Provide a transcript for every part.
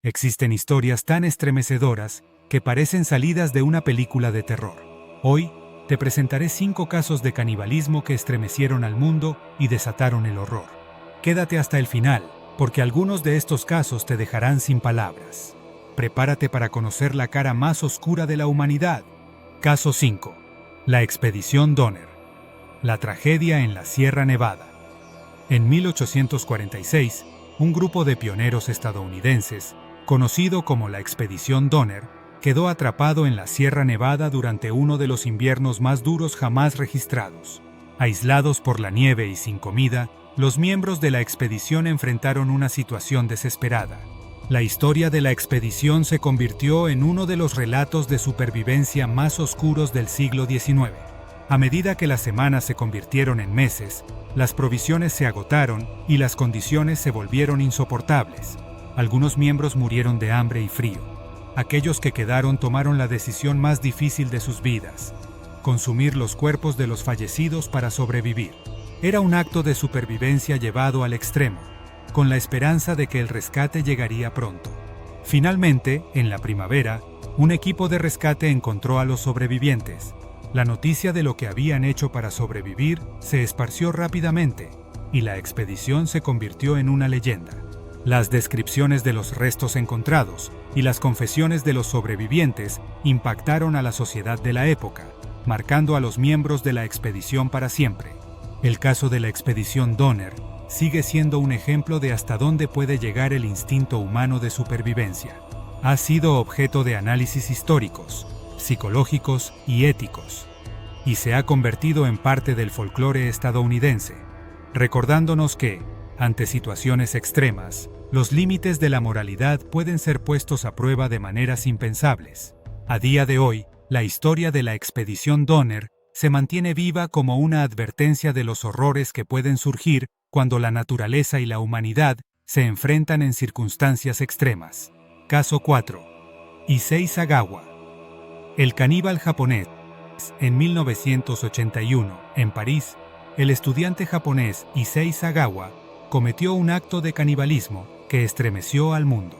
Existen historias tan estremecedoras que parecen salidas de una película de terror. Hoy, te presentaré 5 casos de canibalismo que estremecieron al mundo y desataron el horror. Quédate hasta el final, porque algunos de estos casos te dejarán sin palabras. Prepárate para conocer la cara más oscura de la humanidad. Caso 5. La expedición Donner. La tragedia en la Sierra Nevada. En 1846, un grupo de pioneros estadounidenses, conocido como la expedición Donner, quedó atrapado en la Sierra Nevada durante uno de los inviernos más duros jamás registrados. Aislados por la nieve y sin comida, los miembros de la expedición enfrentaron una situación desesperada. La historia de la expedición se convirtió en uno de los relatos de supervivencia más oscuros del siglo XIX. A medida que las semanas se convirtieron en meses, las provisiones se agotaron y las condiciones se volvieron insoportables. Algunos miembros murieron de hambre y frío. Aquellos que quedaron tomaron la decisión más difícil de sus vidas: consumir los cuerpos de los fallecidos para sobrevivir. Era un acto de supervivencia llevado al extremo, con la esperanza de que el rescate llegaría pronto. Finalmente, en la primavera, un equipo de rescate encontró a los sobrevivientes. La noticia de lo que habían hecho para sobrevivir se esparció rápidamente, y la expedición se convirtió en una leyenda. Las descripciones de los restos encontrados y las confesiones de los sobrevivientes impactaron a la sociedad de la época, marcando a los miembros de la expedición para siempre. El caso de la expedición Donner sigue siendo un ejemplo de hasta dónde puede llegar el instinto humano de supervivencia. Ha sido objeto de análisis históricos, psicológicos y éticos, y se ha convertido en parte del folclore estadounidense, recordándonos que, ante situaciones extremas, los límites de la moralidad pueden ser puestos a prueba de maneras impensables. A día de hoy, la historia de la expedición Donner se mantiene viva como una advertencia de los horrores que pueden surgir cuando la naturaleza y la humanidad se enfrentan en circunstancias extremas. Caso 4. Issei Sagawa. El caníbal japonés. En 1981, en París, el estudiante japonés Issei Sagawa cometió un acto de canibalismo que estremeció al mundo.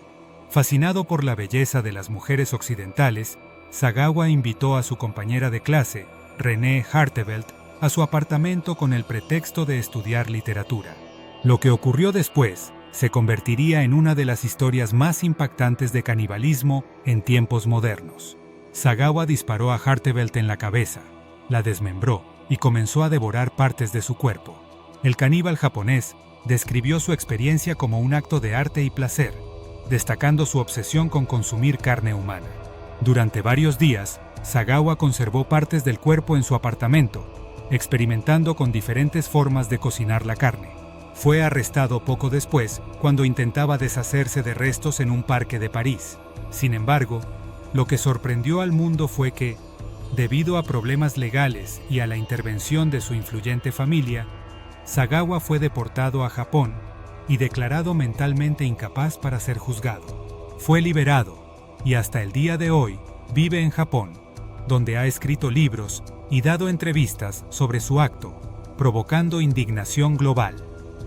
Fascinado por la belleza de las mujeres occidentales, Sagawa invitó a su compañera de clase, Renée Hartevelt, a su apartamento con el pretexto de estudiar literatura. Lo que ocurrió después se convertiría en una de las historias más impactantes de canibalismo en tiempos modernos. Sagawa disparó a Hartevelt en la cabeza, la desmembró y comenzó a devorar partes de su cuerpo. El caníbal japonés describió su experiencia como un acto de arte y placer, destacando su obsesión con consumir carne humana. Durante varios días, Sagawa conservó partes del cuerpo en su apartamento, experimentando con diferentes formas de cocinar la carne. Fue arrestado poco después cuando intentaba deshacerse de restos en un parque de París. Sin embargo, lo que sorprendió al mundo fue que, debido a problemas legales y a la intervención de su influyente familia, Sagawa fue deportado a Japón y declarado mentalmente incapaz para ser juzgado. Fue liberado y hasta el día de hoy vive en Japón, donde ha escrito libros y dado entrevistas sobre su acto, provocando indignación global.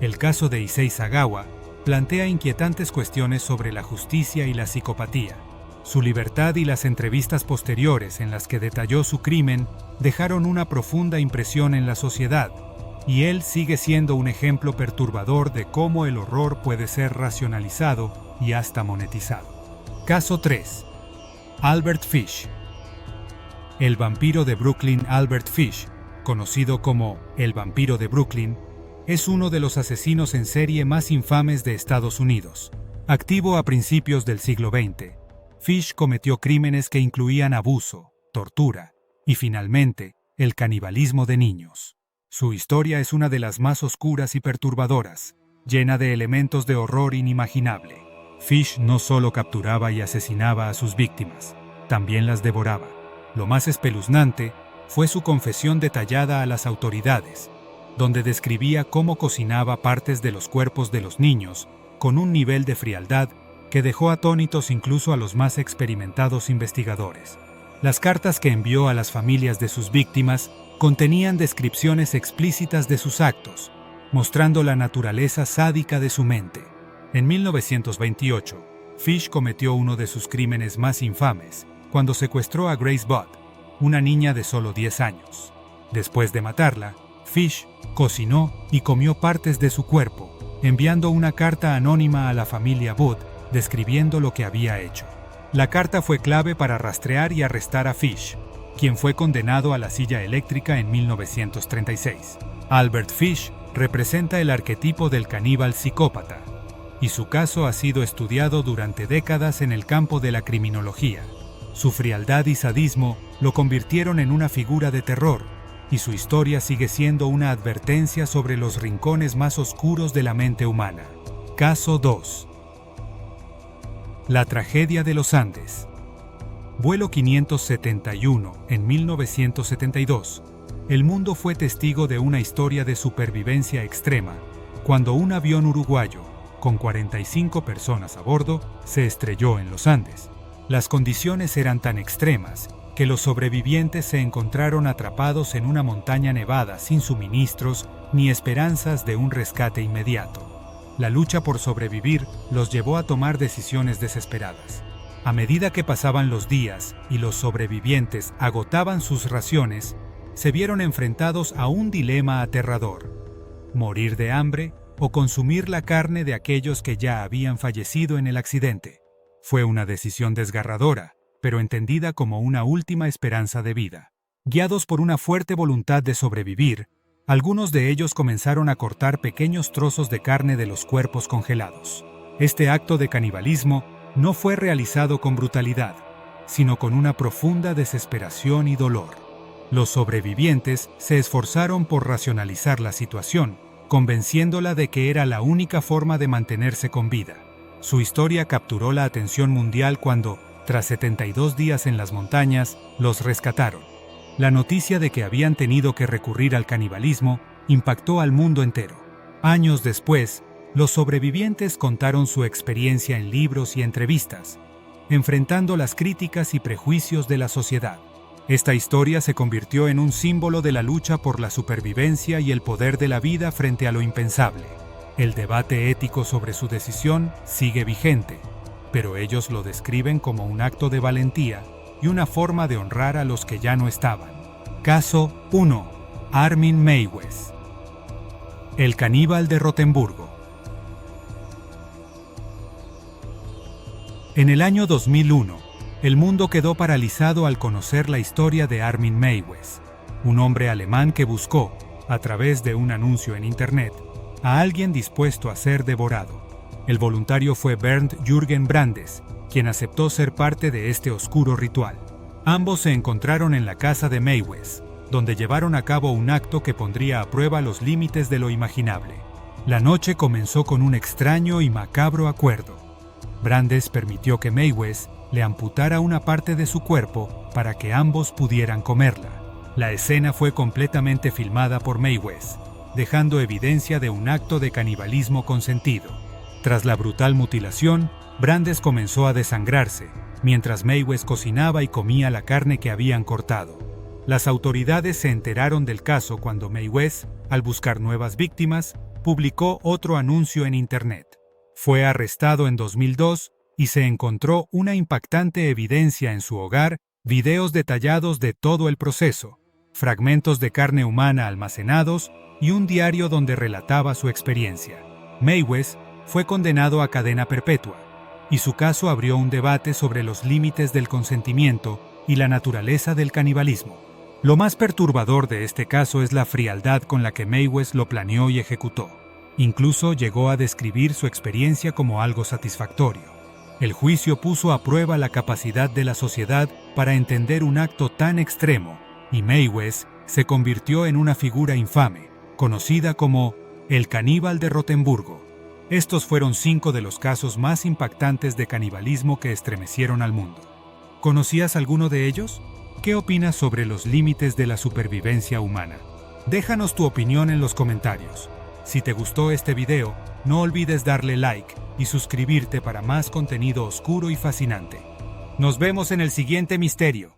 El caso de Issei Sagawa plantea inquietantes cuestiones sobre la justicia y la psicopatía. Su libertad y las entrevistas posteriores en las que detalló su crimen dejaron una profunda impresión en la sociedad, y él sigue siendo un ejemplo perturbador de cómo el horror puede ser racionalizado y hasta monetizado. Caso 3. Albert Fish. El vampiro de Brooklyn. Albert Fish, conocido como el vampiro de Brooklyn, es uno de los asesinos en serie más infames de Estados Unidos. Activo a principios del siglo XX, Fish cometió crímenes que incluían abuso, tortura y, finalmente, el canibalismo de niños. Su historia es una de las más oscuras y perturbadoras, llena de elementos de horror inimaginable. Fish no solo capturaba y asesinaba a sus víctimas, también las devoraba. Lo más espeluznante fue su confesión detallada a las autoridades, donde describía cómo cocinaba partes de los cuerpos de los niños con un nivel de frialdad que dejó atónitos incluso a los más experimentados investigadores. Las cartas que envió a las familias de sus víctimas contenían descripciones explícitas de sus actos, mostrando la naturaleza sádica de su mente. En 1928, Fish cometió uno de sus crímenes más infames cuando secuestró a Grace Budd, una niña de solo 10 años. Después de matarla, Fish cocinó y comió partes de su cuerpo, enviando una carta anónima a la familia Budd describiendo lo que había hecho. La carta fue clave para rastrear y arrestar a Fish, quien fue condenado a la silla eléctrica en 1936. Albert Fish representa el arquetipo del caníbal psicópata, y su caso ha sido estudiado durante décadas en el campo de la criminología. Su frialdad y sadismo lo convirtieron en una figura de terror, y su historia sigue siendo una advertencia sobre los rincones más oscuros de la mente humana. Caso 2. La tragedia de los Andes. Vuelo 571 en 1972. El mundo fue testigo de una historia de supervivencia extrema, cuando un avión uruguayo, con 45 personas a bordo, se estrelló en los Andes. Las condiciones eran tan extremas que los sobrevivientes se encontraron atrapados en una montaña nevada sin suministros ni esperanzas de un rescate inmediato. La lucha por sobrevivir los llevó a tomar decisiones desesperadas. A medida que pasaban los días y los sobrevivientes agotaban sus raciones, se vieron enfrentados a un dilema aterrador: morir de hambre o consumir la carne de aquellos que ya habían fallecido en el accidente. Fue una decisión desgarradora, pero entendida como una última esperanza de vida. Guiados por una fuerte voluntad de sobrevivir, algunos de ellos comenzaron a cortar pequeños trozos de carne de los cuerpos congelados. Este acto de canibalismo no fue realizado con brutalidad, sino con una profunda desesperación y dolor. Los sobrevivientes se esforzaron por racionalizar la situación, convenciéndola de que era la única forma de mantenerse con vida. Su historia capturó la atención mundial cuando, tras 72 días en las montañas, los rescataron. La noticia de que habían tenido que recurrir al canibalismo impactó al mundo entero. Años después, los sobrevivientes contaron su experiencia en libros y entrevistas, enfrentando las críticas y prejuicios de la sociedad. Esta historia se convirtió en un símbolo de la lucha por la supervivencia y el poder de la vida frente a lo impensable. El debate ético sobre su decisión sigue vigente, pero ellos lo describen como un acto de valentía y una forma de honrar a los que ya no estaban. Caso 1. Armin Meiwes. El caníbal de Rotemburgo. En el año 2001, el mundo quedó paralizado al conocer la historia de Armin Meiwes, un hombre alemán que buscó, a través de un anuncio en Internet, a alguien dispuesto a ser devorado. El voluntario fue Bernd Jürgen Brandes, quien aceptó ser parte de este oscuro ritual. Ambos se encontraron en la casa de Meiwes, donde llevaron a cabo un acto que pondría a prueba los límites de lo imaginable. La noche comenzó con un extraño y macabro acuerdo. Brandes permitió que Meiwes le amputara una parte de su cuerpo para que ambos pudieran comerla. La escena fue completamente filmada por Meiwes, dejando evidencia de un acto de canibalismo consentido. Tras la brutal mutilación, Brandes comenzó a desangrarse, mientras Meiwes cocinaba y comía la carne que habían cortado. Las autoridades se enteraron del caso cuando Meiwes, al buscar nuevas víctimas, publicó otro anuncio en Internet. Fue arrestado en 2002 y se encontró una impactante evidencia en su hogar, videos detallados de todo el proceso, fragmentos de carne humana almacenados y un diario donde relataba su experiencia. Meiwes fue condenado a cadena perpetua, y su caso abrió un debate sobre los límites del consentimiento y la naturaleza del canibalismo. Lo más perturbador de este caso es la frialdad con la que Meiwes lo planeó y ejecutó. Incluso llegó a describir su experiencia como algo satisfactorio. El juicio puso a prueba la capacidad de la sociedad para entender un acto tan extremo, y Meiwes se convirtió en una figura infame, conocida como el caníbal de Rotemburgo. Estos fueron 5 de los casos más impactantes de canibalismo que estremecieron al mundo. ¿Conocías alguno de ellos? ¿Qué opinas sobre los límites de la supervivencia humana? Déjanos tu opinión en los comentarios. Si te gustó este video, no olvides darle like y suscribirte para más contenido oscuro y fascinante. Nos vemos en el siguiente misterio.